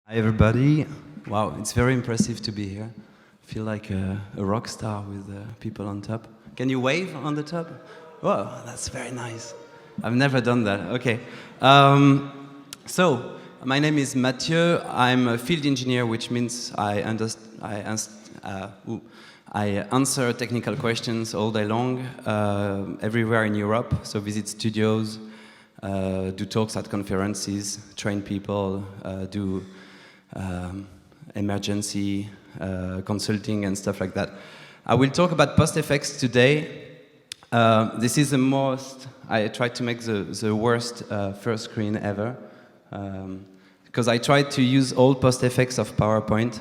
Hi everybody. Wow, it's very impressive to be here. I feel like a rock star with people on top. Can you wave on the top? Wow, that's very nice. I've never done that. Okay. So, my name is Mathieu. I'm a field engineer, which means I answer technical questions all day long, everywhere in Europe. So visit studios, do talks at conferences, train people, do emergency consulting and stuff like that. I will talk about post effects today. This is the most, I tried to make the worst first screen ever, because I tried to use all post effects of PowerPoint,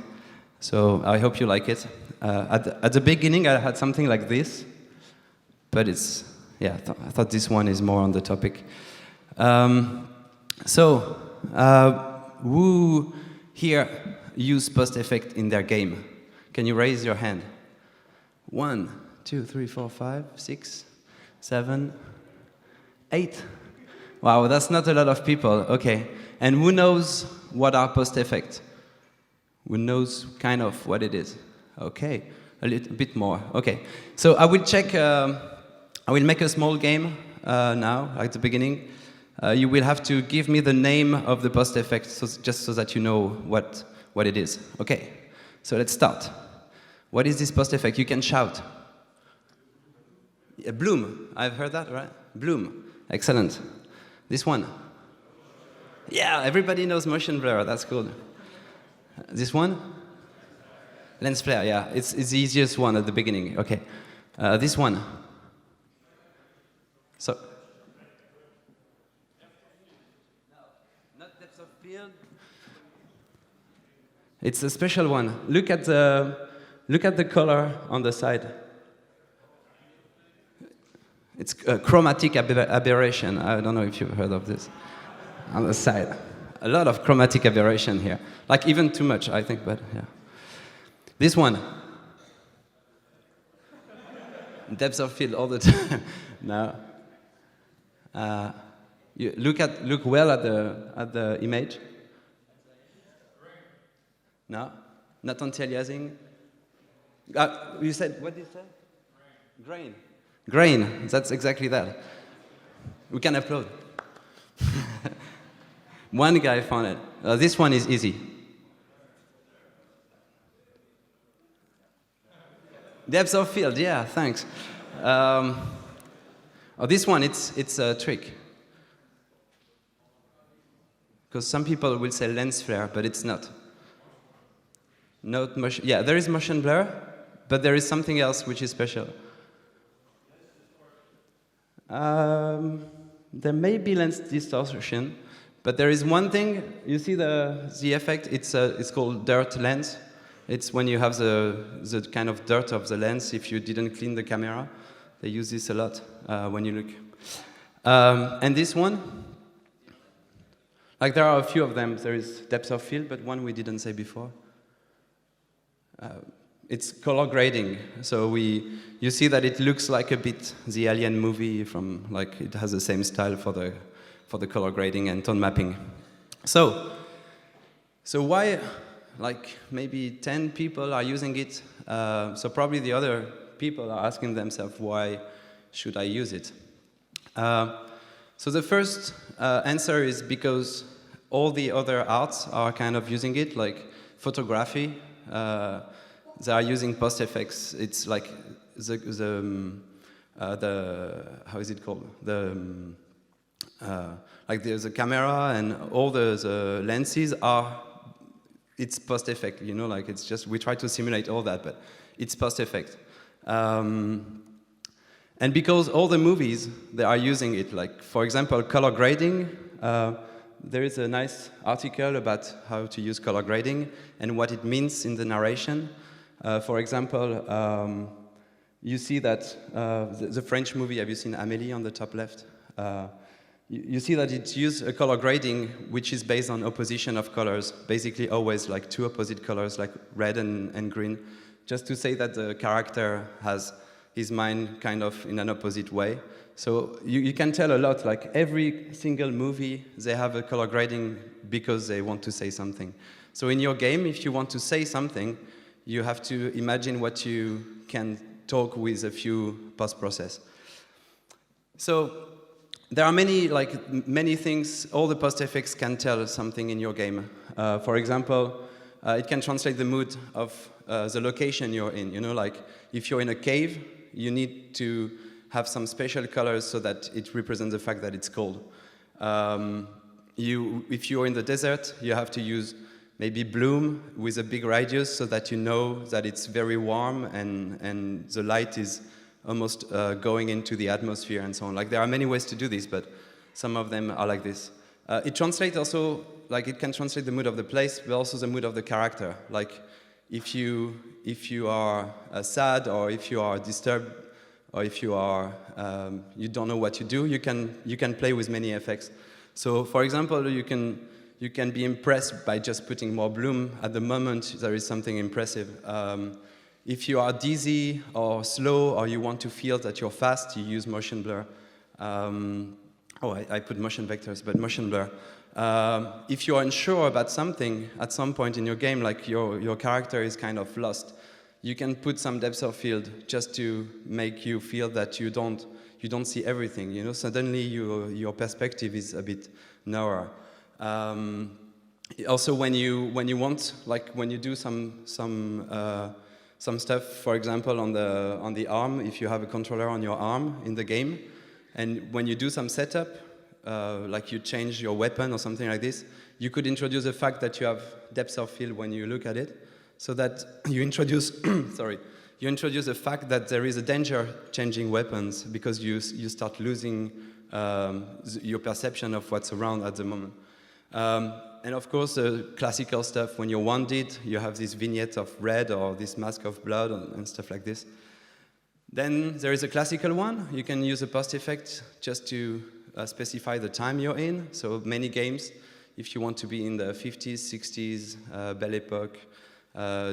so I hope you like it. At the beginning I had something like this, but it's, yeah, I thought this one is more on the topic. Who here use post effect in their game? Can you raise your hand? 1, 2, 3, 4, 5, 6, 7, 8. Wow, that's not a lot of people. Okay. And who knows what are post effects? Who knows kind of what it is? Okay. A little bit more. Okay. So I will check, I will make a small game now at the beginning. You will have to give me the name of the post effect, just so that you know what it is. Okay, so let's start. What is this post effect? You can shout. Bloom. I've heard that, right? Bloom. Excellent. This one. Yeah, everybody knows motion blur. That's cool. This one? Lens flare. Yeah, it's the easiest one at the beginning. Okay. This one. So. It's a special one. Look at the color on the side. It's a chromatic aberration. I don't know if you've heard of this. On the side. A lot of chromatic aberration here. Like even too much, I think, but yeah. This one. Depth of field all the time. No. You look well at the image. No, not anti-aliasing. You said, what did you say? Grain. Grain, that's exactly that. We can applaud. One guy found it. This one is easy. Depth of field, yeah, thanks. This one, it's a trick. Because some people will say lens flare, but it's not. Not motion. Yeah, there is motion blur, but there is something else which is special. There may be lens distortion, but there is one thing. You see the effect? It's called dirt lens. It's when you have the kind of dirt of the lens if you didn't clean the camera. They use this a lot when you look. And this one, like there are a few of them. There is depth of field, but one we didn't say before. It's color grading, so you see that it looks like a bit the Alien movie from, like, it has the same style for the color grading and tone mapping. So why, like, maybe 10 people are using it, so probably the other people are asking themselves, why should I use it? So the first answer is because all the other arts are kind of using it, like photography. They are using post effects. It's like the how is it called? Like there's a camera and all the lenses are, it's post effect. You know, like it's just, we try to simulate all that, but it's post effect. And because all the movies, they are using it. Like for example, color grading. There is a nice article about how to use color grading and what it means in the narration. For example, you see that the French movie, have you seen Amélie on the top left? You see that it uses a color grading which is based on opposition of colors, basically always like two opposite colors, like red and green, just to say that the character has his mind kind of in an opposite way. So you can tell a lot, like every single movie, they have a color grading because they want to say something. So in your game, if you want to say something, you have to imagine what you can talk with a few post-process. So there are many things, all the post-effects can tell something in your game. For example, it can translate the mood of the location you're in. You know, like if you're in a cave, you need to have some special colors so that it represents the fact that it's cold. If you're in the desert, you have to use maybe bloom with a big radius so that you know that it's very warm and the light is almost going into the atmosphere and so on. Like there are many ways to do this, but some of them are like this. It translates also, like it can translate the mood of the place, but also the mood of the character. Like if you are sad, or if you are disturbed, or if you are you don't know what to do, you can play with many effects. So for example, you can be impressed by just putting more bloom. At the moment, there is something impressive. If you are dizzy or slow, or you want to feel that you're fast, you use motion blur. I put motion vectors, but motion blur. If you're unsure about something at some point in your game, like your character is kind of lost, you can put some depth of field just to make you feel that you don't see everything. You know, suddenly your perspective is a bit narrower. Also, when you want, like when you do some stuff, for example, on the arm, if you have a controller on your arm in the game, and when you do some setup, like you change your weapon or something like this, you could introduce the fact that you have depth of field when you look at it, so that you introduce, you introduce the fact that there is a danger changing weapons because you start losing your perception of what's around at the moment. And of course, the classical stuff, when you're wounded, you have this vignette of red or this mask of blood and stuff like this. Then there is a classical one. You can use a post effect just to specify the time you're in. So many games, if you want to be in the 50s, 60s, Belle Epoque,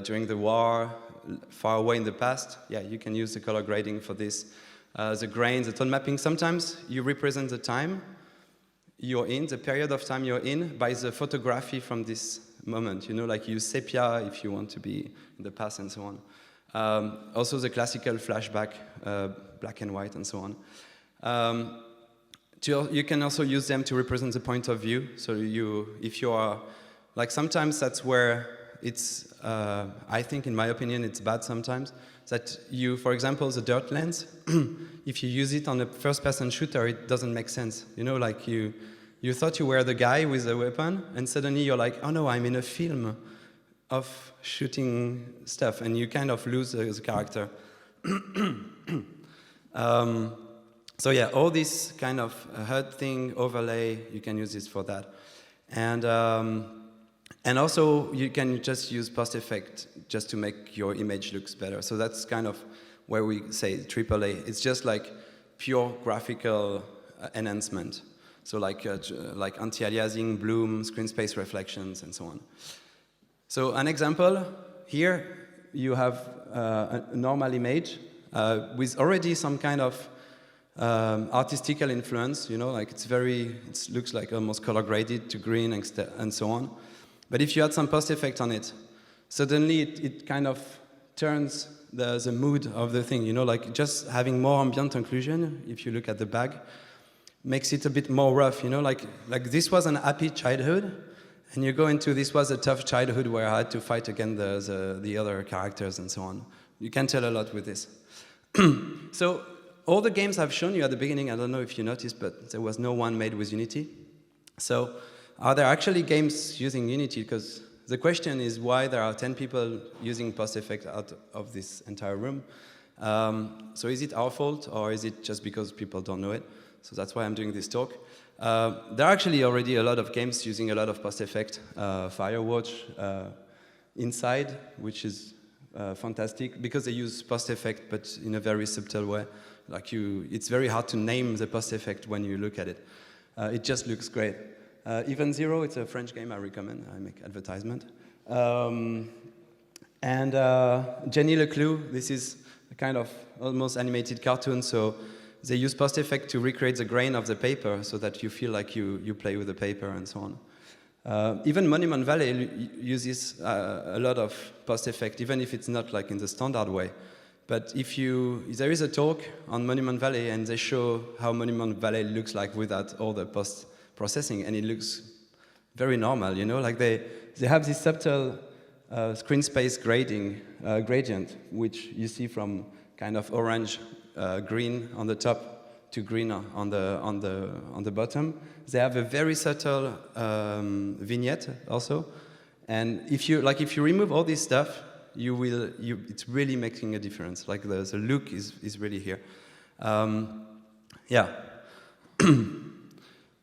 during the war, far away in the past, yeah, you can use the color grading for this. The grain, the tone mapping, sometimes you represent the time you're in, the period of time you're in, by the photography from this moment. You know, like you use sepia if you want to be in the past and so on. Also the classical flashback, black and white and so on. You can also use them to represent the point of view. So if you are, like sometimes that's where it's, I think in my opinion it's bad sometimes, that you, for example, the dirt lens, if you use it on a first-person shooter, it doesn't make sense. You know, like you thought you were the guy with the weapon, and suddenly you're like, oh no, I'm in a film of shooting stuff, and you kind of lose the character. So yeah, all this kind of HUD thing, overlay, you can use this for that. And also, you can just use post effect just to make your image looks better. So that's kind of where we say AAA. It's just like pure graphical enhancement. So like anti-aliasing, bloom, screen space reflections, and so on. So an example, here you have a normal image with already some kind of artistical influence, you know, like it looks like almost color graded to green and so on. But if you add some post effect on it, suddenly it kind of turns the mood of the thing, you know, like just having more ambient occlusion, if you look at the bag, makes it a bit more rough, you know, like this was an happy childhood, and you go into this was a tough childhood where I had to fight against the other characters and so on. You can tell a lot with this. So all the games I've shown you at the beginning, I don't know if you noticed, but there was no one made with Unity. So are there actually games using Unity? Because the question is why there are 10 people using post effect out of this entire room. So is it our fault, or is it just because people don't know it? So that's why I'm doing this talk. There are actually already a lot of games using a lot of post effect. Firewatch, Inside, which is fantastic because they use post effect, but in a very subtle way. Like it's very hard to name the post effect when you look at it. It just looks great. Even Zero, it's a French game I recommend. I make advertisement. And Jenny Leclue, this is a kind of almost animated cartoon, so they use post effect to recreate the grain of the paper so that you feel like you play with the paper and so on. Even Monument Valley uses a lot of post effect, even if it's not like in the standard way. But if there is a talk on Monument Valley and they show how Monument Valley looks like without all the post-processing, and it looks very normal, you know, like they have this subtle screen space gradient, which you see from kind of orange, green on the top to green on the bottom. They have a very subtle vignette also, and if you remove all this stuff, it's really making a difference. Like the look is really here. Yeah.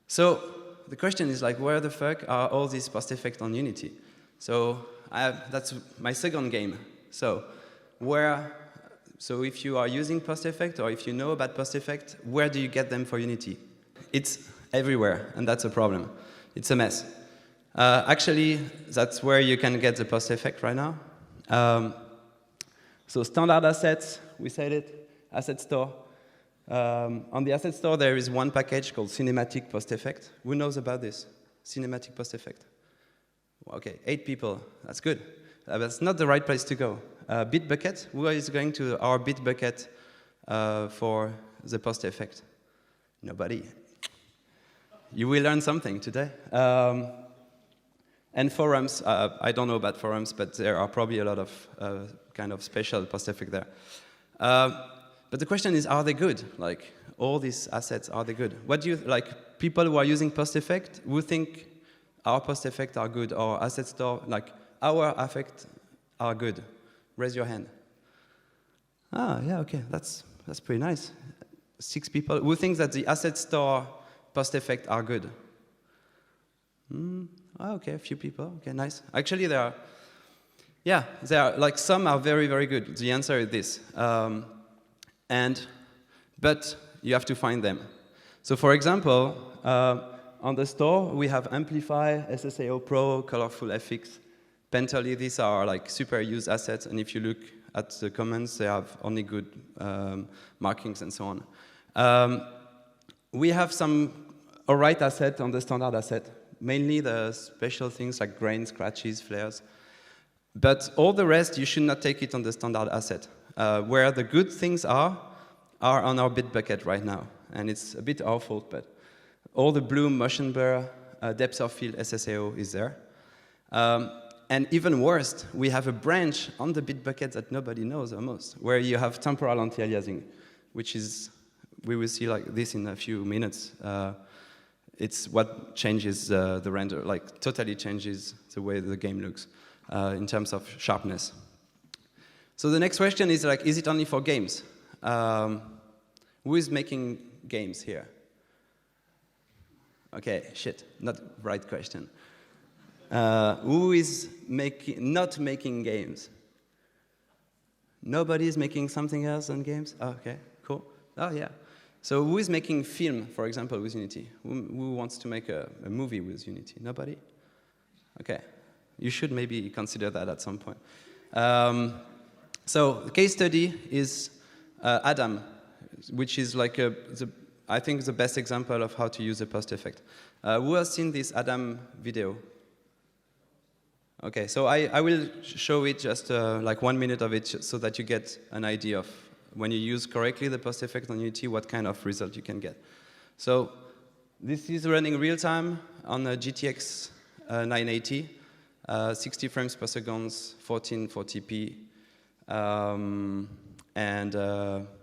So the question is like, where the fuck are all these post effects on Unity? So that's my second game. So if you are using post effect or if you know about post effect, where do you get them for Unity? It's everywhere, and that's a problem. It's a mess. Actually, that's where you can get the post effect right now. So standard assets, we said it, asset store. On the asset store, there is one package called Cinematic Post Effect. Who knows about this? Cinematic Post Effect. Okay, 8 people. That's good. That's not the right place to go. Bitbucket. Who is going to our Bitbucket for the post effect? Nobody. You will learn something today. And forums. I don't know about forums, but there are probably a lot of kind of special post effect there. But the question is, are they good? Like, all these assets, are they good? What do you, like, people who are using post effect, who think our post effect are good, or asset store, like, our effect are good? Raise your hand. Ah, yeah, okay, that's pretty nice. 6 people. Who think that the asset store post effect are good? Oh, okay, a few people. Okay, nice. Actually, there are, like, some are very, very good. The answer is this. But you have to find them. So for example, on the store, we have Amplify, SSAO Pro, Colorful FX, Pentally. These are like super used assets, and if you look at the comments, they have only good markings and so on. We have some alright assets on the standard asset, mainly the special things like grains, scratches, flares. But all the rest, you should not take it on the standard asset. Where the good things are on our Bitbucket right now. And it's a bit our fault, but all the bloom, motion blur, depth of field, SSAO is there. And even worse, we have a branch on the Bitbucket that nobody knows almost, where you have temporal anti-aliasing, which is, we will see like this in a few minutes. It's what changes the render, like totally changes the way the game looks in terms of sharpness. So the next question is like, is it only for games? Who is making games here? Okay, shit, not right question. Who is not making games? Nobody is making something else on games? Oh, okay, cool. Oh, yeah. So who is making film, for example, with Unity? Who wants to make a movie with Unity? Nobody? Okay. You should maybe consider that at some point. So the case study is Adam, which is like I think the best example of how to use a post effect. Who has seen this Adam video? Okay, so I will show it just like 1 minute of it so that you get an idea of when you use correctly the post effect on Unity, what kind of result you can get. So this is running real time on a GTX 980, 60 frames per second, 1440p.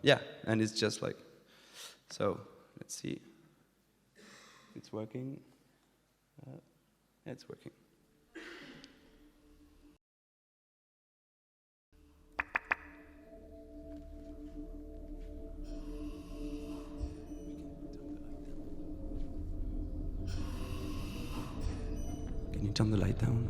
Yeah, and it's just like, so let's see. It's working. It's working. Can you turn the light down?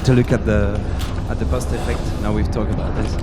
To look at the post effect. Now we've talked about this.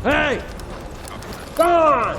Hey! Gone!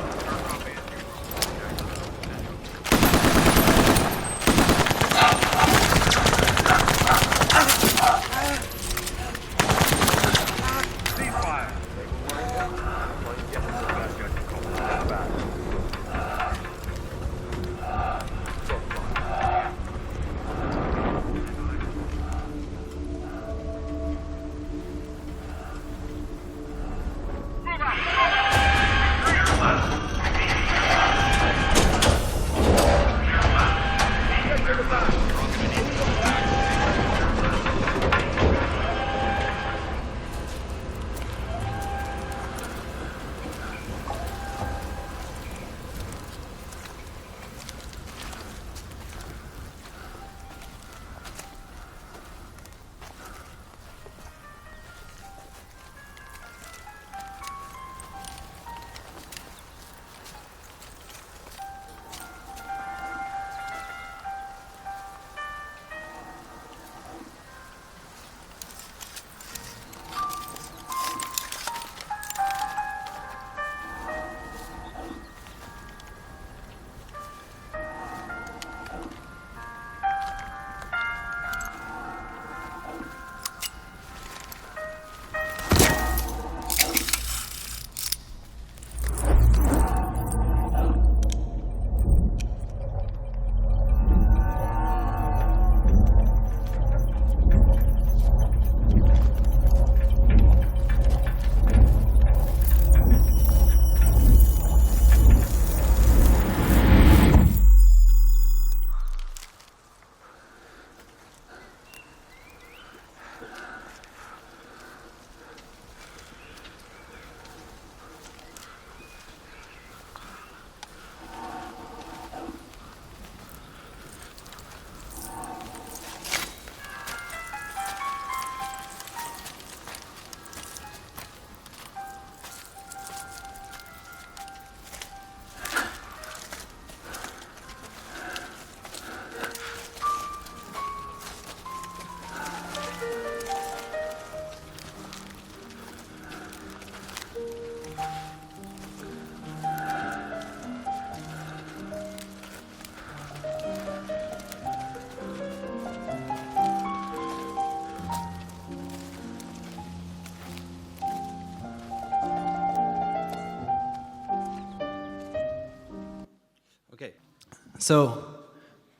So,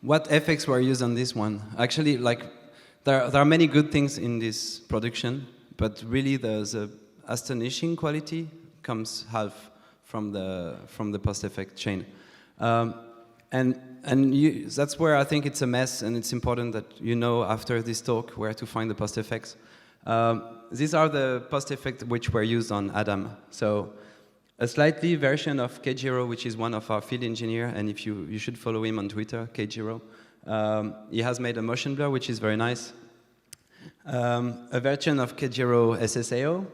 what effects were used on this one? Actually, there are many good things in this production, but really the astonishing quality comes half from the post-effect chain. That's where I think it's a mess, and it's important that you know after this talk where to find the post-effects. These are the post effects which were used on Adam. So a slightly version of Kejiro, which is one of our field engineer, and if you should follow him on Twitter, Kejiro. He has made a motion blur, which is very nice. A version of Kejiro SSAO,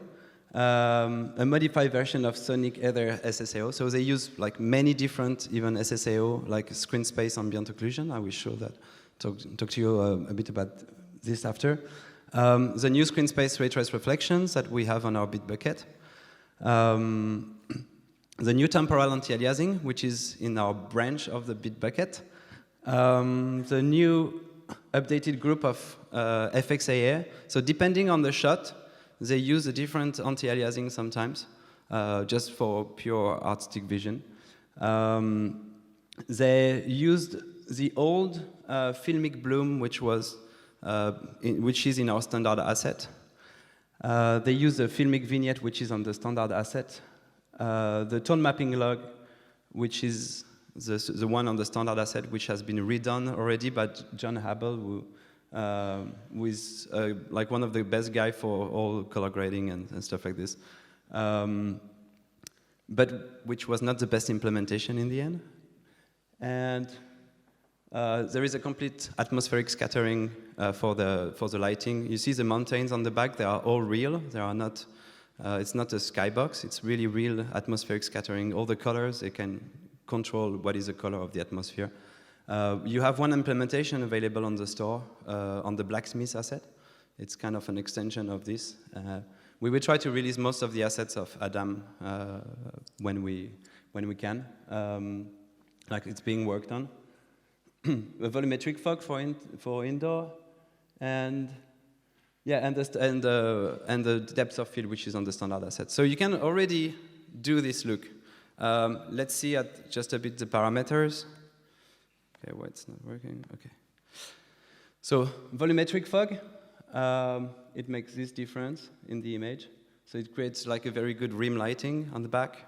a modified version of Sonic Ether SSAO. So they use like many different even SSAO, like screen space ambient occlusion. I will show that, talk to you a bit about this after. The new screen space ray trace reflections that we have on our Bitbucket. The new temporal anti-aliasing, which is in our branch of the Bitbucket. The new updated group of FXAA. So depending on the shot, they use a different anti-aliasing sometimes, just for pure artistic vision. They used the old filmic bloom, which is in our standard asset. They use the filmic vignette, which is on the standard asset. The tone mapping log, which is the one on the standard asset, which has been redone already by John Habel, who is like one of the best guys for all color grading and stuff like this. But which was not the best implementation in the end. And there is a complete atmospheric scattering for the lighting. You see the mountains on the back; they are all real. They are not. It's not a skybox. It's really real atmospheric scattering. All the colors, they can control what is the color of the atmosphere. You have one implementation available on the store on the blacksmith asset. It's kind of an extension of this. We will try to release most of the assets of Adam when we can. Like it's being worked on. A volumetric fog for indoor, and yeah, and the depth of field, which is on the standard asset. So you can already do this look. Let's see at just a bit the parameters. Okay, why it's not working? Okay. So volumetric fog, it makes this difference in the image. So it creates like a very good rim lighting on the back.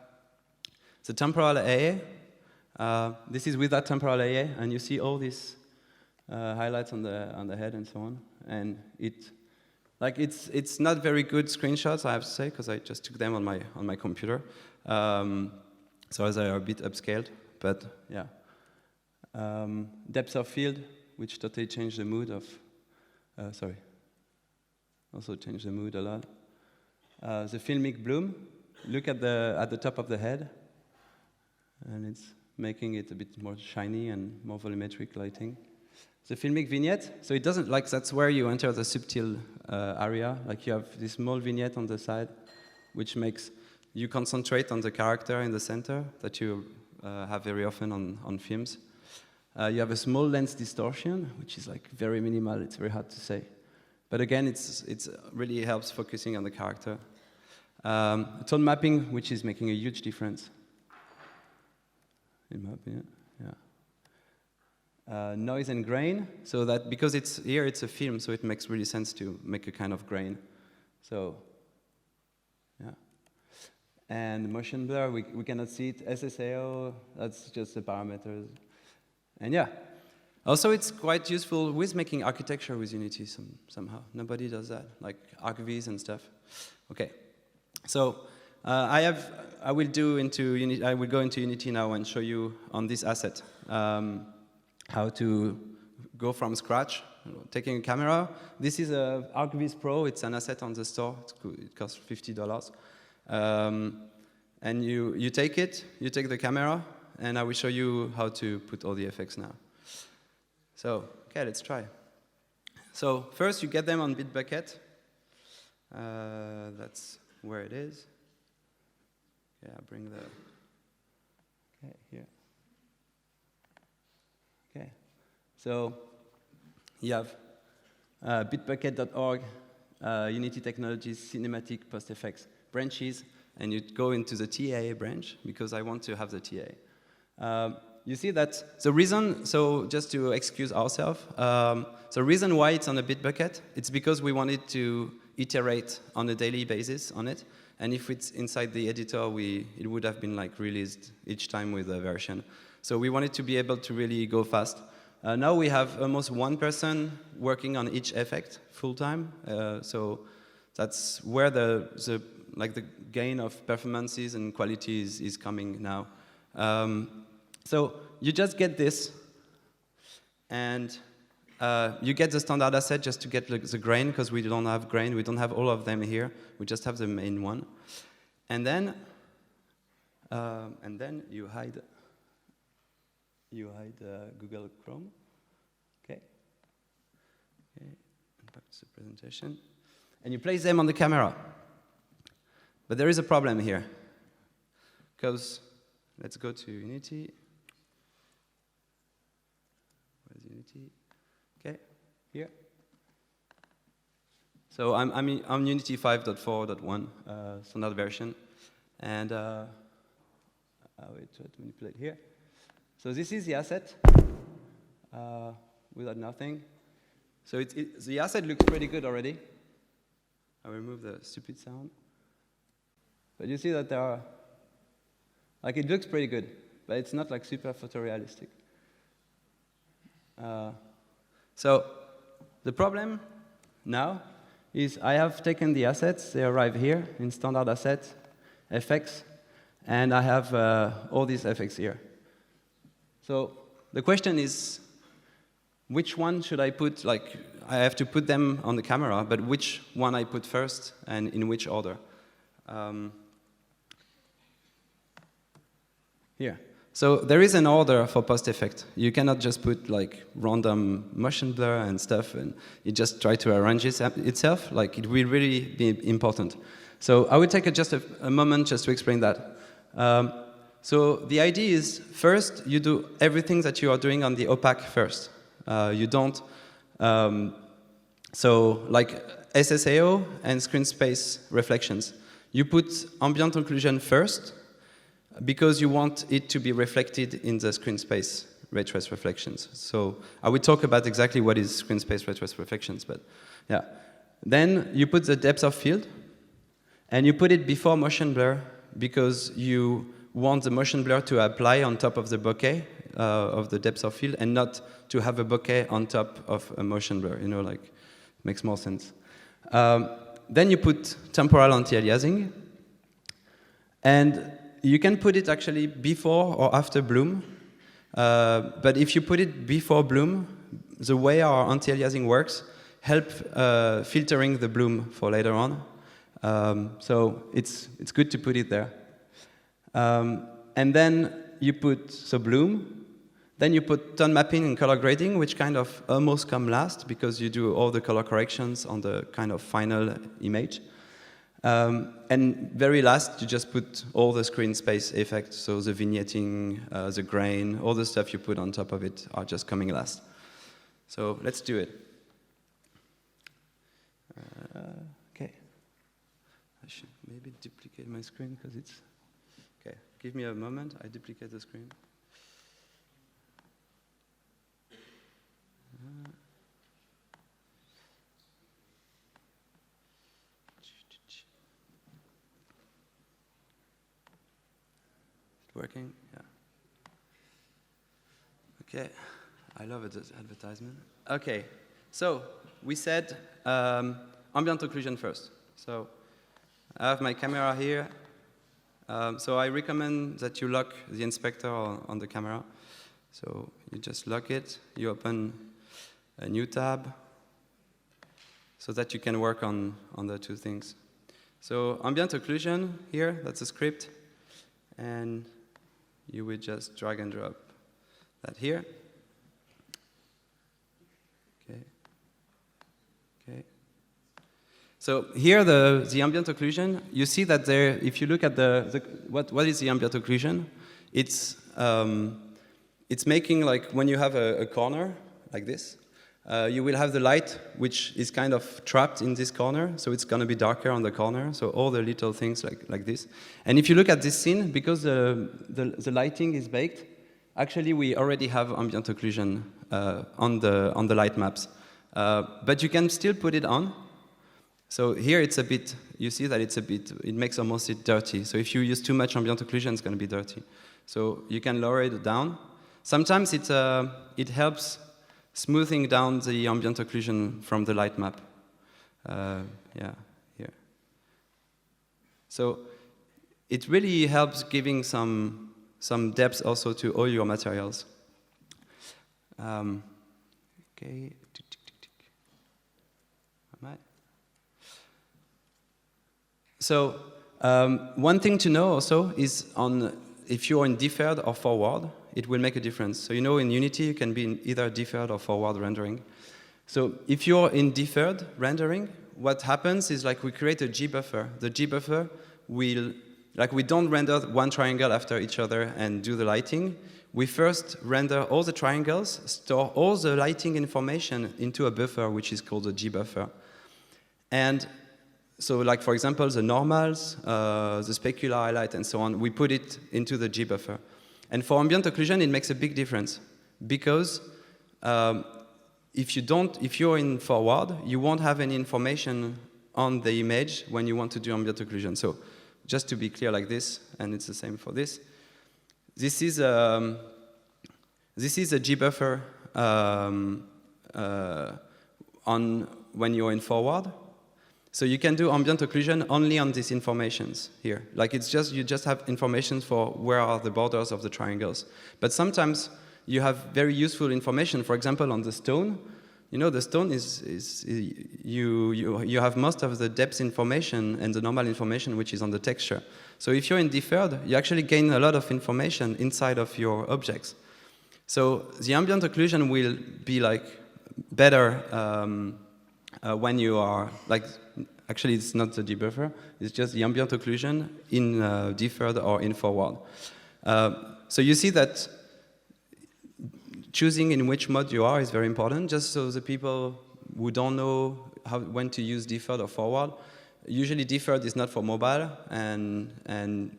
The temporal AA. This is without temporal AA, and you see all these highlights on the head and so on. And it's not very good screenshots, I have to say, because I just took them on my computer. So they are a bit upscaled, but yeah. Depth of field, which totally changed the mood of. Also changed the mood a lot. The filmic bloom. Look at the top of the head, and it's making it a bit more shiny and more volumetric lighting. The filmic vignette, so it doesn't, like that's where you enter the subtle area, like you have this small vignette on the side, which makes you concentrate on the character in the center that you have very often on films. You have a small lens distortion, which is like very minimal, it's very hard to say. But again, it's really helps focusing on the character. Tone mapping, which is making a huge difference. In my opinion, yeah. Noise and grain, so that because it's a film, so it makes really sense to make a kind of grain. So, yeah. And motion blur, we cannot see it. SSAO, that's just the parameters. And yeah. Also, it's quite useful with making architecture with Unity somehow. Nobody does that, like ArcViz and stuff. Okay. So. I will go into Unity now and show you on this asset how to go from scratch, taking a camera. This is a ArcViz Pro. It's an asset on the store. It costs $50. And you take the camera, and I will show you how to put all the effects now. So, okay, let's try. So first, you get them on Bitbucket. That's where it is. Yeah, bring the, okay, here. Okay, so you have bitbucket.org, Unity Technologies, Cinematic Post Effects branches, and you go into the TAA branch, because I want to have the TA. You see that the reason, so just to excuse ourselves, the reason why it's on a Bitbucket, it's because we wanted to iterate on a daily basis on it. And if it's inside the editor, it would have been like released each time with a version. So we wanted to be able to really go fast. Now we have almost one person working on each effect full time. So that's where the gain of performances and quality is coming now. So you just get this, and you get the standard asset just to get the grain, because we don't have grain, we don't have all of them here, we just have the main one. And then you hide Google Chrome. Okay, and back to the presentation. And you place them on the camera. But there is a problem here, because let's go to Unity. Where's Unity? Okay, here. So I'm on Unity 5.4.1, standard version, and I will try to manipulate here. So this is the asset without nothing. So the asset looks pretty good already. I will remove the stupid sound. But you see that there are, like, it looks pretty good, but it's not like super photorealistic. So the problem now is I have taken the assets, they arrive here in standard asset, FX, and I have all these FX here. So the question is, which one should I put, like, I have to put them on the camera, but which one I put first and in which order? Here. So there is an order for post effect. You cannot just put like random motion blur and stuff and you just try to arrange itself. Like, it will really be important. So I will take just a moment just to explain that. So the idea is, first you do everything that you are doing on the opaque first. You don't, so like SSAO and screen space reflections. You put ambient occlusion first, because you want it to be reflected in the screen space ray trace reflections. So I will talk about exactly what is screen space ray trace reflections, but yeah. Then you put the depth of field, and you put it before motion blur, because you want the motion blur to apply on top of the bokeh of the depth of field, and not to have a bokeh on top of a motion blur, you know, like, makes more sense. Then you put temporal anti-aliasing, and you can put it actually before or after bloom, but if you put it before bloom, the way our anti-aliasing works help filtering the bloom for later on. So it's good to put it there. And then you put bloom, then you put tone mapping and color grading, which kind of almost come last, because you do all the color corrections on the kind of final image. And very last, you just put all the screen space effects, so the vignetting, the grain, all the stuff you put on top of it are just coming last. So let's do it. Okay. I should maybe duplicate my screen, because it's... Okay, give me a moment, I duplicate the screen. Working? Yeah. Okay, I love it, this advertisement. Okay, so we said ambient occlusion first. So I have my camera here. So I recommend that you lock the inspector on the camera. So you just lock it, you open a new tab, so that you can work on the two things. So ambient occlusion here, that's a script, and you will just drag and drop that here. Okay. Okay. So here, the ambient occlusion, you see that there, if you look at what is the ambient occlusion, it's making, like, when you have a corner like this, you will have the light which is kind of trapped in this corner, so it's going to be darker on the corner, so all the little things like this. And if you look at this scene, because the lighting is baked, actually we already have ambient occlusion on the light maps. But you can still put it on. So here it's a bit, you see that it makes almost it dirty. So if you use too much ambient occlusion, it's going to be dirty. So you can lower it down. Sometimes it helps smoothing down the ambient occlusion from the light map. Yeah, here. So it really helps giving some depth also to all your materials. Okay. So one thing to know also is if you're in deferred or forward, it will make a difference. So you know in Unity you can be in either deferred or forward rendering. So if you're in deferred rendering, what happens is like we create a G buffer. The G buffer will, like we don't render one triangle after each other and do the lighting. We first render all the triangles, store all the lighting information into a buffer which is called a G buffer. And so like for example the normals, the specular highlight and so on, we put it into the G buffer. And for ambient occlusion it makes a big difference because if you're in forward, you won't have any information on the image when you want to do ambient occlusion. So just to be clear like this, and it's the same for this. This is a G buffer on when you're in forward. So you can do ambient occlusion only on these informations here. Like it's just you just have information for where are the borders of the triangles. But sometimes you have very useful information. For example, on the stone, you know the stone you have most of the depth information and the normal information which is on the texture. So if you're in deferred, you actually gain a lot of information inside of your objects. So the ambient occlusion will be like better when you are like. Actually, it's not the debuffer, it's just the ambient occlusion in deferred or in forward. So you see that choosing in which mode you are is very important, just so the people who don't know when to use deferred or forward. Usually deferred is not for mobile, and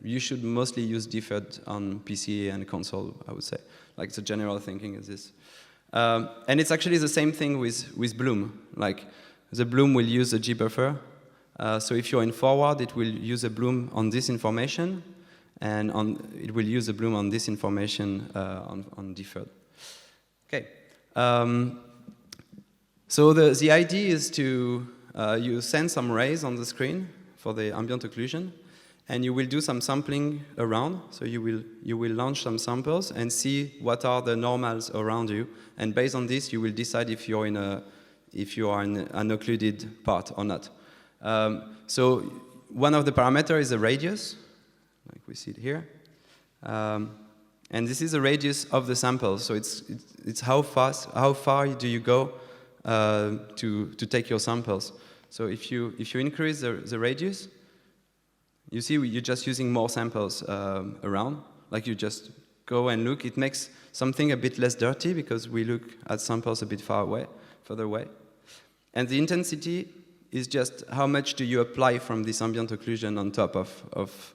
you should mostly use deferred on PC and console, I would say. Like the general thinking is this. And it's actually the same thing with Bloom. Like the Bloom will use the G buffer. So if you're in forward, it will use a bloom on this information, and it will use a bloom on this information on deferred. Okay. So the idea is to you send some rays on the screen for the ambient occlusion, and you will do some sampling around. So you will launch some samples and see what are the normals around you, and based on this, you will decide if you are in an occluded part or not. So one of the parameters is the radius, like we see it here, and this is the radius of the sample. So it's how far do you go to take your samples. So if you increase the radius, you see you're just using more samples around. Like you just go and look. It makes something a bit less dirty because we look at samples a bit further away, and the intensity is just how much do you apply from this ambient occlusion on top of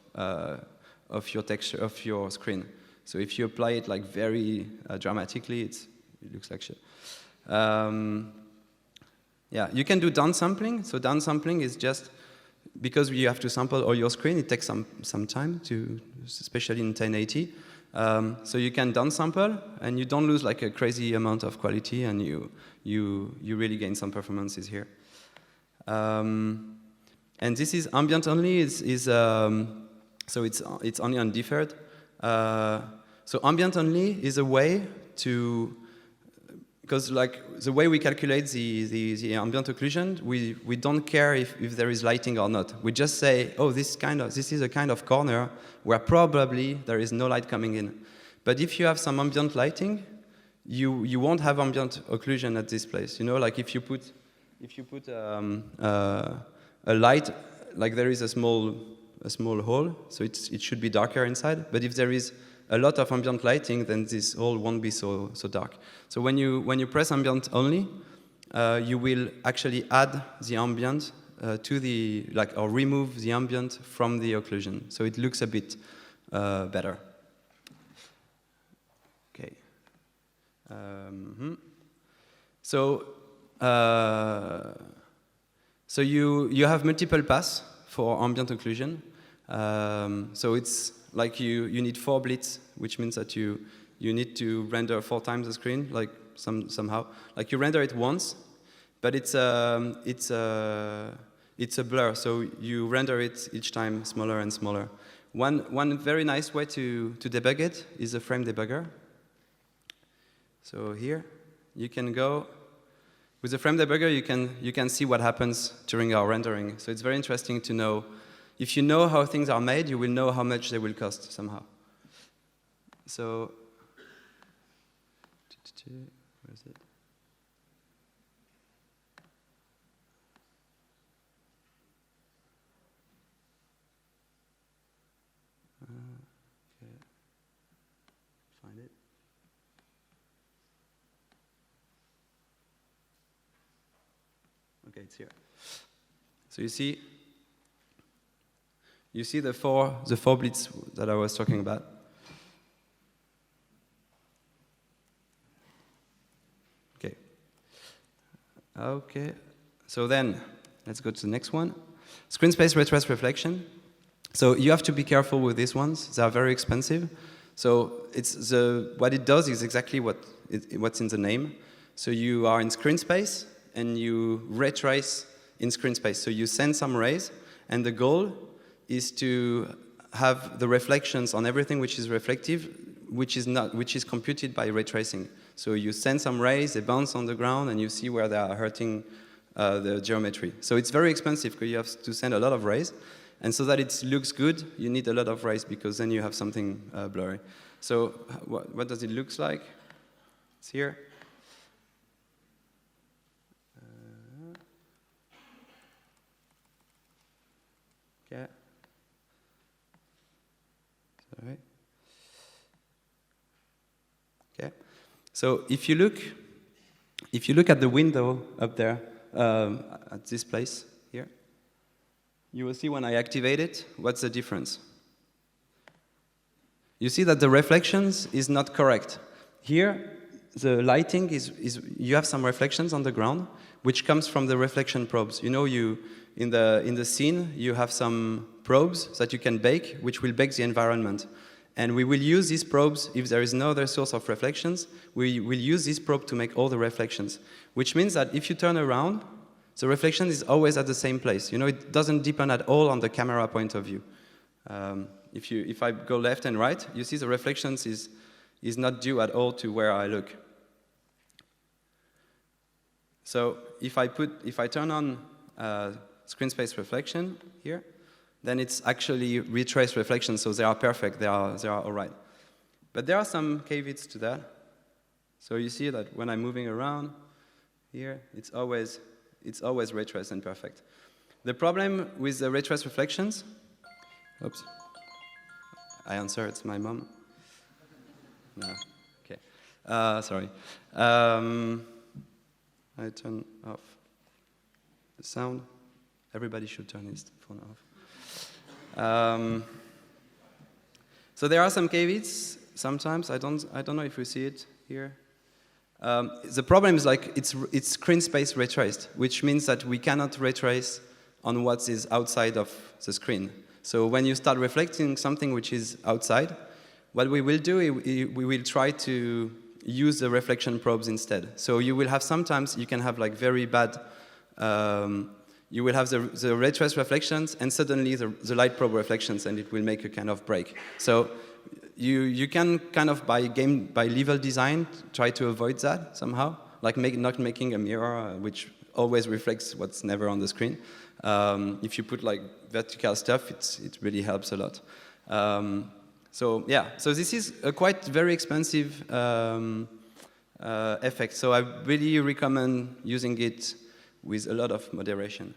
your texture, of your screen. So if you apply it like very dramatically, it looks like shit. Yeah, you can do downsampling. So downsampling is just because you have to sample all your screen. It takes some time especially in 1080. So you can downsample, and you don't lose like a crazy amount of quality, and you really gain some performances here. And this is ambient only. So it's only on deferred. So ambient only is a way to, because like the way we calculate the ambient occlusion, we don't care if there is lighting or not. We just say, oh, this is a kind of corner where probably there is no light coming in. But if you have some ambient lighting, you won't have ambient occlusion at this place. You know, like if you put a light, like there is a small hole, so it should be darker inside. But if there is a lot of ambient lighting, then this hole won't be so dark. So when you press ambient only, you will actually add the ambient to or remove the ambient from the occlusion, so it looks a bit better. Okay. So you have multiple paths for ambient occlusion. So it's like you need 4 blitz, which means that you need to render 4 times the screen, like somehow. Like you render it once, but it's a blur, so you render it each time smaller and smaller. One very nice way to debug it is a frame debugger. So here, you can go, with the frame debugger, you can see what happens during our rendering. So it's very interesting to know, if you know how things are made, you will know how much they will cost somehow. So, where is it? Okay. Find it. Okay, it's here. So you see the four blitz that I was talking about. Okay. Okay. So then let's go to the next one. Screen space ray trace reflection. So you have to be careful with these ones. They are very expensive. So what it does is exactly what's in the name. So you are in screen space and you ray trace in screen space. So you send some rays, and the goal is to have the reflections on everything which is reflective, which is computed by ray tracing. So you send some rays, they bounce on the ground, and you see where they are hurting the geometry. So it's very expensive because you have to send a lot of rays. And so that it looks good, you need a lot of rays because then you have something blurry. So what does it look like? It's here. Okay. Sorry. Okay. So if you look at the window up there at this place here, you will see when I activate it, what's the difference? You see that the reflections is not correct. Here, the lighting you have some reflections on the ground, which comes from the reflection probes. You know, in the scene, you have some probes that you can bake, which will bake the environment. And we will use these probes, if there is no other source of reflections, we will use this probe to make all the reflections. Which means that if you turn around, the reflection is always at the same place. You know, it doesn't depend at all on the camera point of view. If I go left and right, you see the reflections is not due at all to where I look. So if I turn on screen space reflection here, then it's actually retraced reflections, so they are perfect, they are all right. But there are some caveats to that. So you see that when I'm moving around here, it's always ray traced and perfect. The problem with the ray traced reflections, oops, I answer, it's my mom. No, okay, sorry. I turn off the sound. Everybody should turn his phone off. So there are some caveats sometimes. I don't know if we see it here. The problem is like it's screen space ray traced, which means that we cannot ray trace on what is outside of the screen. So when you start reflecting something which is outside, what we will do, we will try to use the reflection probes instead. So you will have sometimes, you can have like very bad, you will have the ray trace reflections and suddenly the light probe reflections, and it will make a kind of break. So you can kind of by level design try to avoid that somehow, like not making a mirror which always reflects what's never on the screen. If you put like vertical stuff, it really helps a lot. So yeah, so this is a quite very expensive effect. So I really recommend using it with a lot of moderation.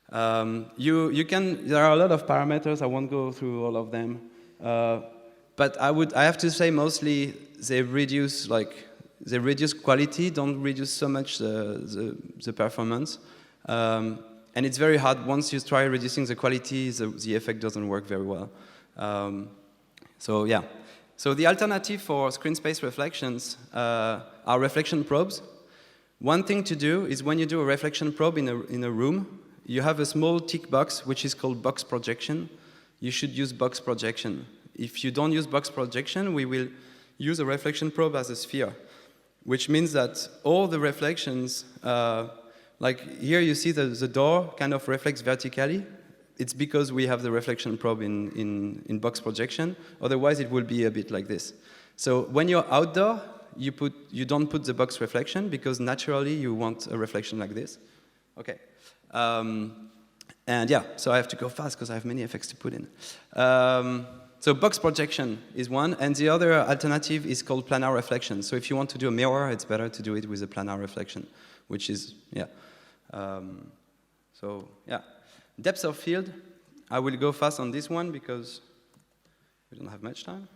There are a lot of parameters. I won't go through all of them. But I have to say mostly they reduce quality, don't reduce so much the performance. And it's very hard, once you try reducing the quality, the effect doesn't work very well. So yeah. So the alternative for screen space reflections are reflection probes. One thing to do is when you do a reflection probe in a room, you have a small tick box which is called box projection. You should use box projection. If you don't use box projection, we will use a reflection probe as a sphere, which means that all the reflections Like here you see the door kind of reflects vertically. It's because we have the reflection probe in box projection. Otherwise, it will be a bit like this. So when you're outdoor, you don't put the box reflection because naturally you want a reflection like this. Okay. And yeah, so I have to go fast because I have many effects to put in. So box projection is one, and the other alternative is called planar reflection. So if you want to do a mirror, it's better to do it with a planar reflection, which is, yeah. So yeah, depth of field, I will go fast on this one because we don't have much time.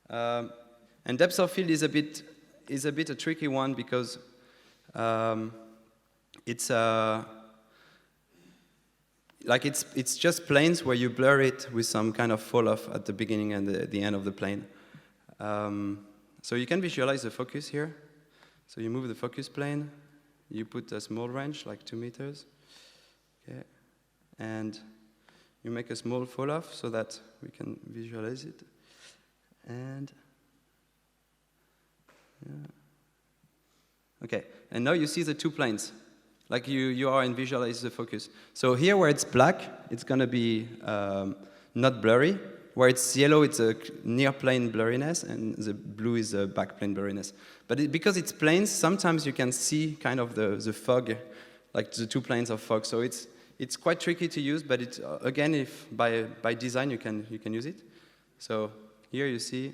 And depth of field is a bit a tricky one because it's just planes where you blur it with some kind of fall off at the beginning and the end of the plane. So you can visualize the focus here. So you move the focus plane, you put a small range, like 2 meters, okay, and you make a small fall off so that we can visualize it. And yeah. Okay, and now you see the 2 planes. Like you are in visualize the focus. So here where it's black, it's going to be not blurry. Where it's yellow, it's a near plane blurriness, and the blue is a back plane blurriness. But because it's planes, sometimes you can see kind of the fog, like the 2 planes of fog. So it's quite tricky to use, but it's again, if by design you can use it. So here you see,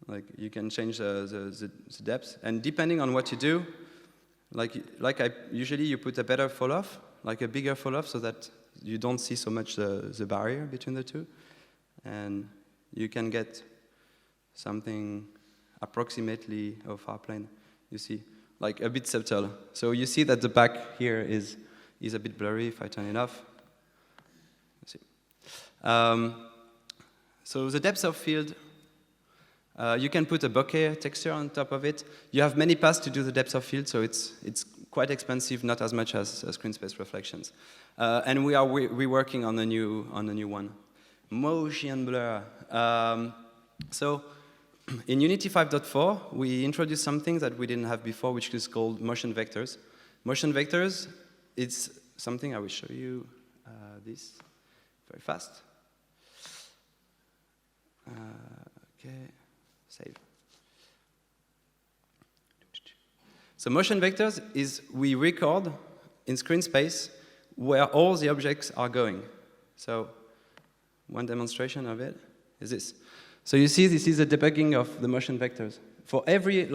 like you can change the depth, and depending on what you do. Usually you put a better fall off, like a bigger fall off, so that you don't see so much the barrier between the 2, and you can get something approximately of far plane. You see, like a bit subtle. So you see that the back here is a bit blurry if I turn it off. Let's see. So the depth of field. You can put a bokeh texture on top of it. You have many paths to do the depth of field, so it's quite expensive, not as much as screen space reflections. And we're working on a new one, motion blur. So in Unity 5.4, we introduced something that we didn't have before, which is called motion vectors. Motion vectors, it's something I will show you this very fast. Okay. Save. So motion vectors is we record in screen space where all the objects are going. So one demonstration of it is this. So you see this is a debugging of the motion vectors. For every,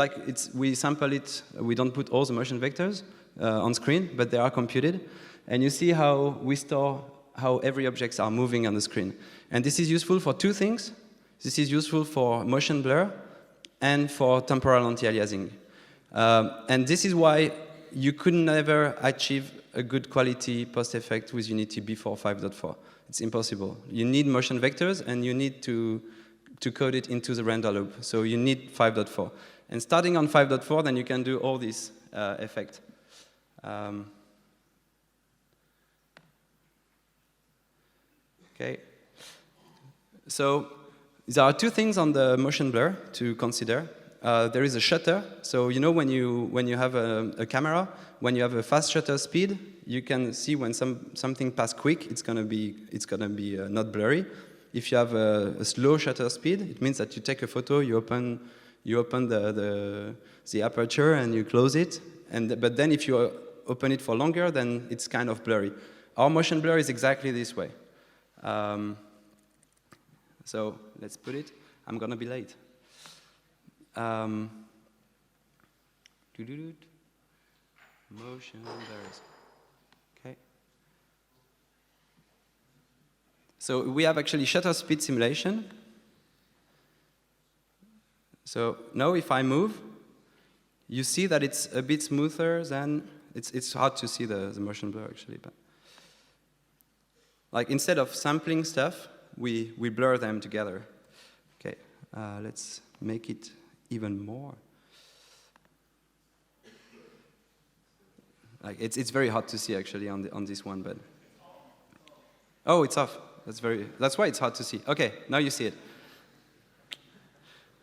we sample it, we don't put all the motion vectors on screen, but they are computed. And you see how we store how every objects are moving on the screen. And this is useful for 2 things. This is useful for motion blur and for temporal anti-aliasing. And this is why you could never achieve a good quality post-effect with Unity before 5.4. It's impossible. You need motion vectors, and you need to code it into the render loop. So you need 5.4. And starting on 5.4, then you can do all this effect. Okay. So there are 2 things on the motion blur to consider. There is a shutter. So you know when you have a camera, when you have a fast shutter speed, you can see when something passes quick, it's gonna be not blurry. If you have a slow shutter speed, it means that you take a photo, you open the aperture and you close it. But then if you open it for longer, then it's kind of blurry. Our motion blur is exactly this way. So let's put it. I'm gonna be late. Motion blurs. Okay. So we have actually shutter speed simulation. So now if I move, you see that it's a bit smoother than, it's hard to see the motion blur actually, but like instead of sampling stuff, we blur them together. Okay, let's make it even more. Like it's very hard to see actually on this one, but oh, it's off. That's why it's hard to see. Okay, now you see it.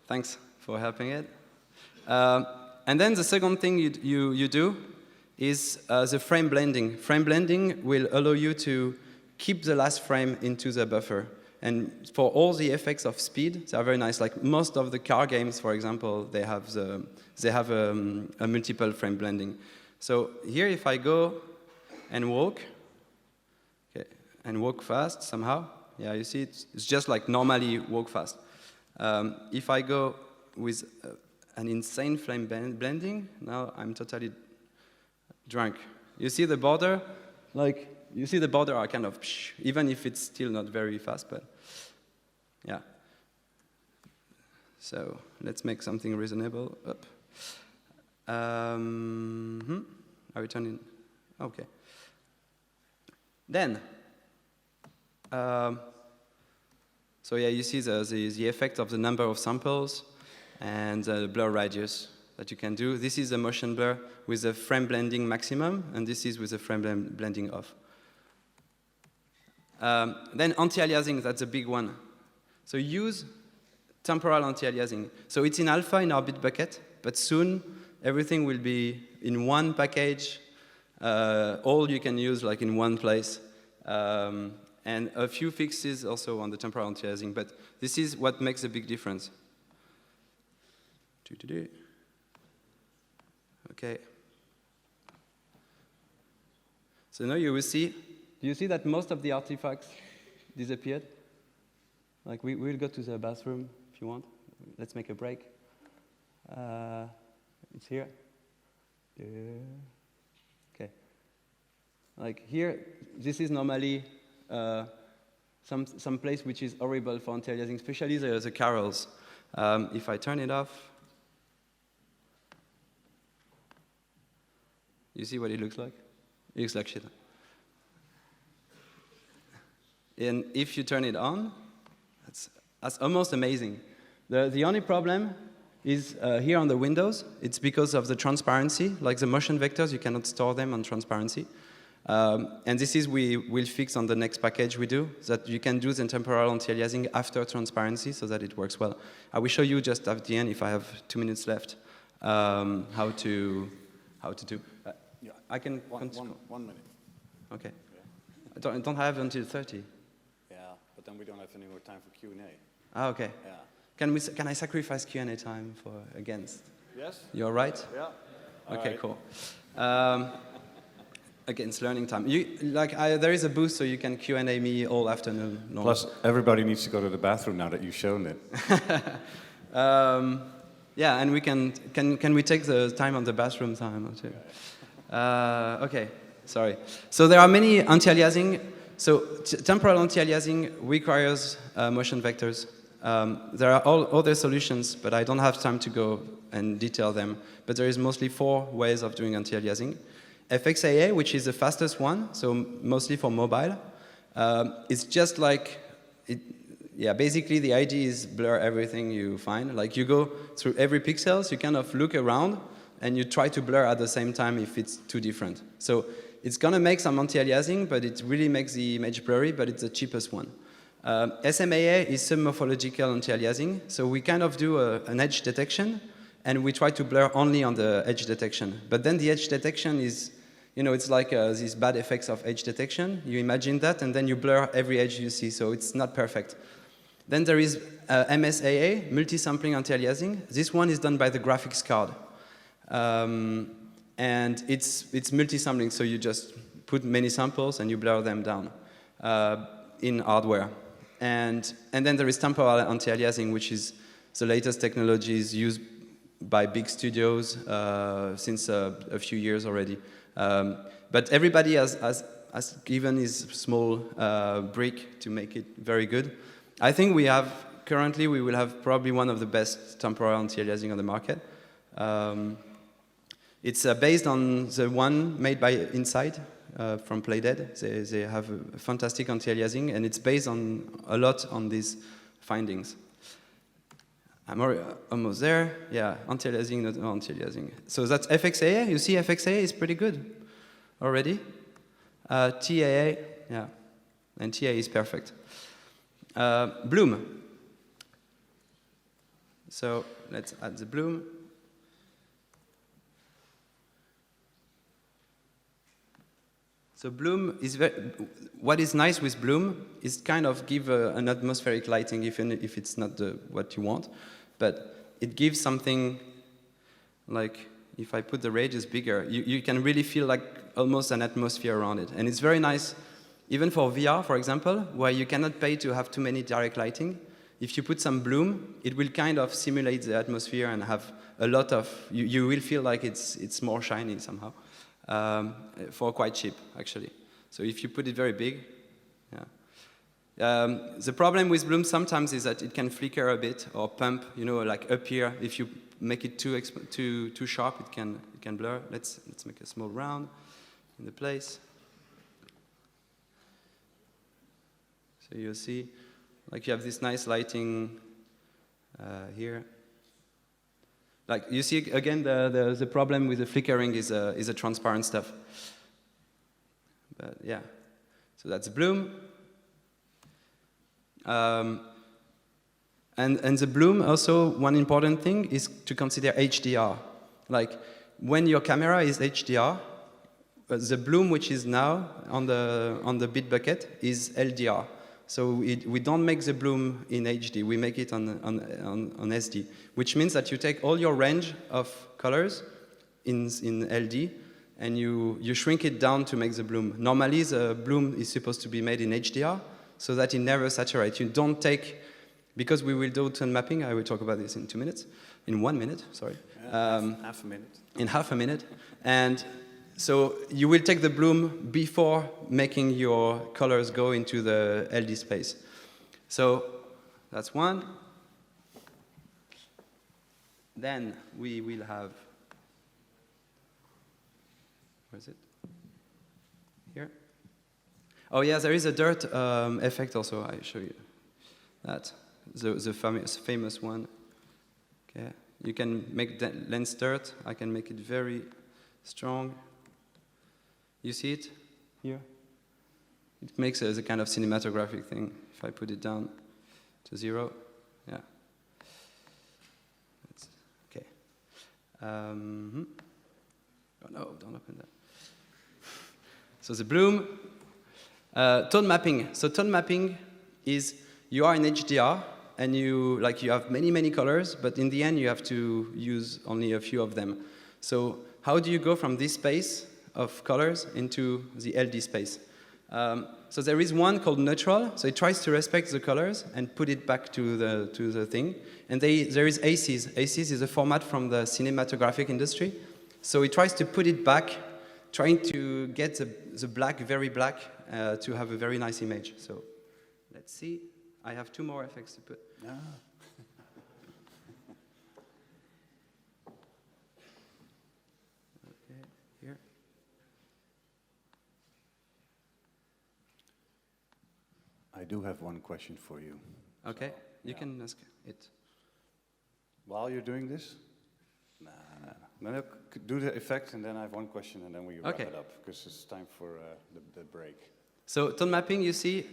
Thanks for helping it. And then the second thing you do is the frame blending. Frame blending will allow you to keep the last frame into the buffer. And for all the effects of speed, they are very nice. Like most of the car games, for example, they have a multiple frame blending. So here, if I go and walk, okay, and walk fast somehow, yeah, you see it's just like normally walk fast. If I go with an insane frame blending, now I'm totally drunk. You see the border, like you see the border are kind of, even if it's still not very fast, but yeah. So let's make something reasonable. Up. Are we turning? Okay. Then, so yeah, you see the effect of the number of samples and the blur radius that you can do. This is a motion blur with a frame blending maximum, and this is with a frame blending off. Then anti-aliasing, that's a big one. So use temporal anti-aliasing. So it's in alpha in our bit bucket, but soon everything will be in one package, all you can use like in one place. And a few fixes also on the temporal anti-aliasing, but this is what makes a big difference. Okay. So now you will see, do you see that most of the artifacts disappeared? Like we'll go to the bathroom if you want. Let's make a break. It's here. Okay. Like here, this is normally some place which is horrible for anti-aliasing, especially the carols. If I turn it off, you see what it looks like? It looks like shit. And if you turn it on, that's almost amazing. The only problem is here on the windows. It's because of the transparency. Like the motion vectors, you cannot store them on transparency. And this is we will fix on the next package we do, that you can do the temporal anti-aliasing after transparency so that it works well. I will show you just at the end, if I have 2 minutes left, how to do. Yeah. I can... One minute. Okay. Yeah. I don't have until 30. Yeah, but then we don't have any more time for Q&A. Ah, okay. Yeah. Can I sacrifice Q&A time for against? Yes. You're right? Yeah. Okay, cool. Against learning time. There is a booth so you can Q&A me all afternoon. No. Plus, everybody needs to go to the bathroom now that you've shown it. Yeah, and we can we take the time on the bathroom time too? Okay, sorry. So there are many anti-aliasing. So temporal anti-aliasing requires motion vectors. There are all other solutions, but I don't have time to go and detail them. But there is mostly 4 ways of doing anti-aliasing. FXAA, which is the fastest one, so mostly for mobile. It's just like, basically the idea is blur everything you find. Like you go through every pixels, you kind of look around, and you try to blur at the same time if it's too different. So it's going to make some anti-aliasing, but it really makes the image blurry, but it's the cheapest one. SMAA is submorphological anti-aliasing, so we kind of do an edge detection, and we try to blur only on the edge detection. But then the edge detection is, it's like these bad effects of edge detection. You imagine that, and then you blur every edge you see, so it's not perfect. Then there is MSAA, multi-sampling anti-aliasing. This one is done by the graphics card. And it's multi-sampling, so you just put many samples and you blur them down in hardware. And then there is temporal anti-aliasing, which is the latest technologies used by big studios since a few years already. But everybody has given his small brick to make it very good. I think currently we will have probably one of the best temporal anti-aliasing on the market. It's based on the one made by Inside from Playdead. They have a fantastic anti-aliasing, and it's based a lot on these findings. I'm almost there. Yeah, anti-aliasing, not anti-aliasing. So that's FXAA. You see FXAA is pretty good already. TAA, yeah, and TA is perfect. Bloom. So let's add the bloom. So bloom is what is nice with bloom is kind of give an atmospheric lighting, even if it's not what you want, but it gives something like, if I put the radius bigger, you can really feel like almost an atmosphere around it. And it's very nice, even for VR, for example, where you cannot pay to have too many direct lighting. If you put some bloom, it will kind of simulate the atmosphere and have a lot of, you will feel like it's more shiny somehow, for quite cheap, actually. So if you put it very big, yeah. The problem with bloom sometimes is that it can flicker a bit or pump, like up here. If you make it too sharp, it can blur. Let's make a small round in the place. So you'll see, like you have this nice lighting here. Like you see again, the problem with the flickering is a transparent stuff. But yeah, so that's bloom. And the bloom also, one important thing is to consider HDR. Like when your camera is HDR, the bloom which is now on the bit bucket is LDR. So we don't make the bloom in HD, we make it on SD, which means that you take all your range of colors in LD and you shrink it down to make the bloom. Normally the bloom is supposed to be made in HDR so that it never saturates. You don't take, because we will do tone mapping, I will talk about this in 2 minutes, in 1 minute, sorry. Half a minute. In half a minute. And so you will take the bloom before making your colors go into the LD space. So that's one. Then we will have, where is it? Here. Oh yeah, there is a dirt effect also. I'll show you that. The famous one. Okay, you can make the lens dirt. I can make it very strong. You see it here? It makes a kind of cinematographic thing. If I put it down to 0, yeah. That's, okay. Oh no, don't open that. So the bloom, tone mapping. So tone mapping is you are in HDR and you have many colors, but in the end you have to use only a few of them. So how do you go from this space of colors into the LD space? So there is one called neutral, so it tries to respect the colors and put it back to the thing. And there is ACs. ACs is a format from the cinematographic industry. So it tries to put it back, trying to get the black, very black, to have a very nice image. So let's see. I have 2 more effects to put. Ah. Okay, here. I do have one question for you. Okay, So, you yeah. can ask it. While you're doing this? No, do the effect, and then I have one question, and then we wrap it up, because it's time for the break. So tone mapping, you see,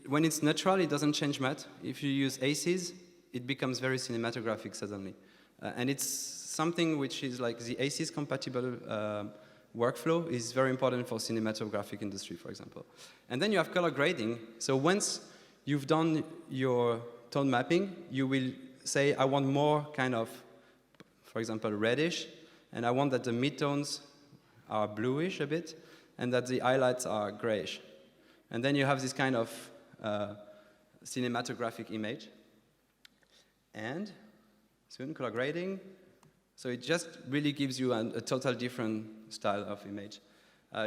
when it's neutral, it doesn't change much. If you use ACs, it becomes very cinematographic suddenly. And it's something which is like the ACs compatible workflow is very important for cinematographic industry, for example. And then you have color grading. So once you've done your tone mapping, you will say, I want more kind of, for example, reddish, and I want that the midtones are bluish a bit, and that the highlights are grayish. And then you have this kind of cinematographic image. And soon color grading. So it just really gives you a total different style of image.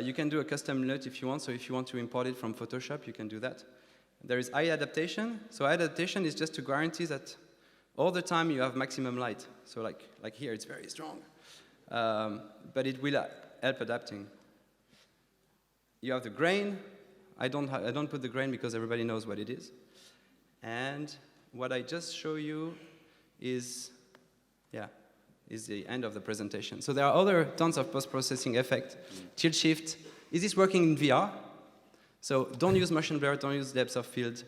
You can do a custom LUT if you want. So if you want to import it from Photoshop, you can do that. There is eye adaptation. So eye adaptation is just to guarantee that all the time you have maximum light. So like here, it's very strong. But it will help adapting. You have the grain. I don't put the grain because everybody knows what it is. And what I just show you is the end of the presentation. So there are other tons of post-processing effects. Tilt shift. Is this working in VR? So don't use motion blur, don't use depth of field.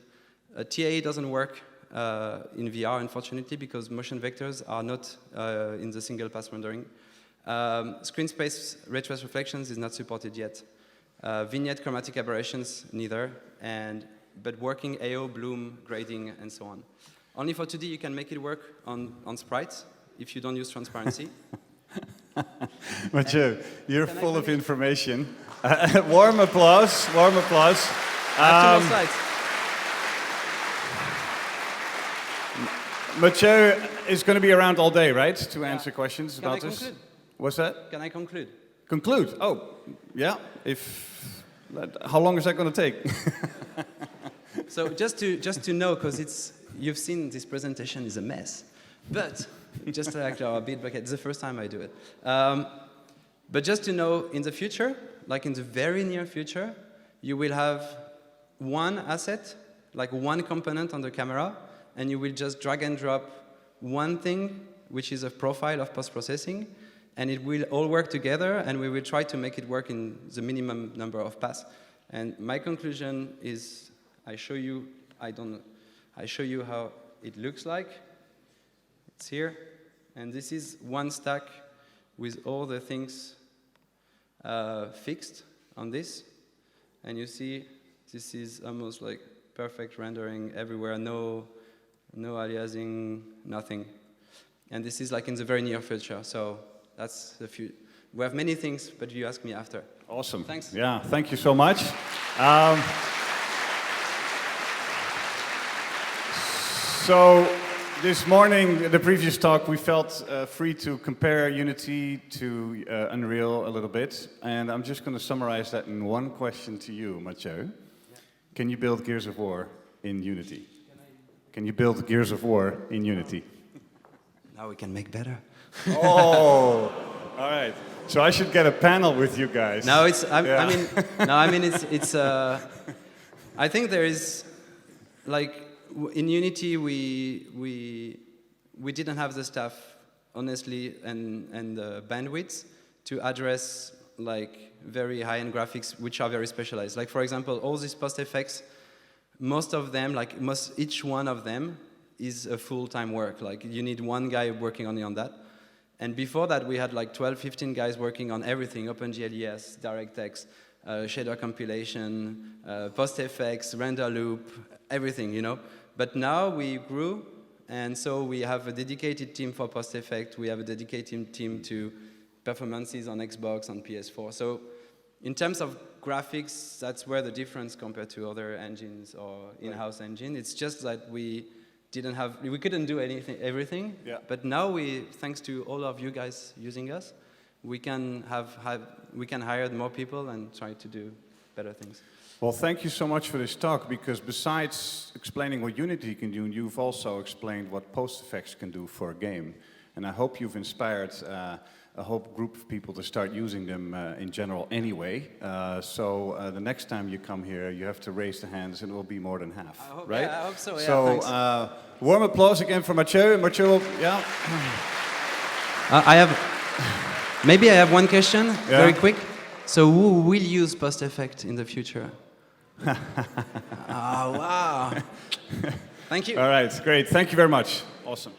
TAA doesn't work in VR, unfortunately, because motion vectors are not in the single pass rendering. Screen space ray trace reflections is not supported yet. Vignette chromatic aberrations, neither. But working AO, bloom, grading, and so on. Only for 2D you can make it work on sprites if you don't use transparency. Mathieu, you're full of information. Warm applause, warm applause. I have 2 more slides. Mathieu is going to be around all day, right? To answer questions about this? Conclude? What's that? Can I conclude? Conclude? Oh, yeah. How long is that going to take? So just to know, because you've seen this presentation is a mess, but just like our Bitbucket, it's the first time I do it. But just to know, in the future, like in the very near future, you will have one asset, like one component on the camera, and you will just drag and drop one thing, which is a profile of post-processing, and it will all work together, and we will try to make it work in the minimum number of passes. And my conclusion is, I show you how it looks like. It's here, and this is one stack with all the things fixed on this, and you see this is almost like perfect rendering everywhere, no aliasing, nothing. And this is like in the very near future, so that's the future. We have many things, but you ask me after. Awesome. Thanks. Yeah, thank you so much. So this morning, the previous talk, we felt free to compare Unity to Unreal a little bit, and I'm just going to summarize that in one question to you, Mathieu. Yeah. Can you build Gears of War in Unity? Can you build Gears of War in Unity? Now we can make better. Oh, all right. So I should get a panel with you guys. No, I think there is, like, in Unity we didn't have the staff, honestly, and the bandwidth to address like very high-end graphics which are very specialized. Like, for example, all these post effects, most of them, like each one of them is a full-time work. Like, you need one guy working only on that. And before that, we had like 12, 15 guys working on everything: OpenGLES, DirectX, shader compilation, post effects, render loop, everything, you know. But now we grew, and so we have a dedicated team for post effect. We have a dedicated team to performances on Xbox, on PS4. So in terms of graphics, that's where the difference compared to other engines or in-house engine. It's just that we couldn't do everything. Yeah. But now thanks to all of you guys using us, we can hire more people and try to do better things. Well, thank you so much for this talk, because besides explaining what Unity can do, you've also explained what post effects can do for a game. And I hope you've inspired a whole group of people to start using them in general anyway. So the next time you come here, you have to raise the hands, and it will be more than half, right? Yeah, I hope so, yeah. So warm applause again for Mathieu. Mathieu, yeah. Maybe I have one question, very quick. So who will use post effect in the future? Oh, wow. Thank you. All right, great. Thank you very much. Awesome.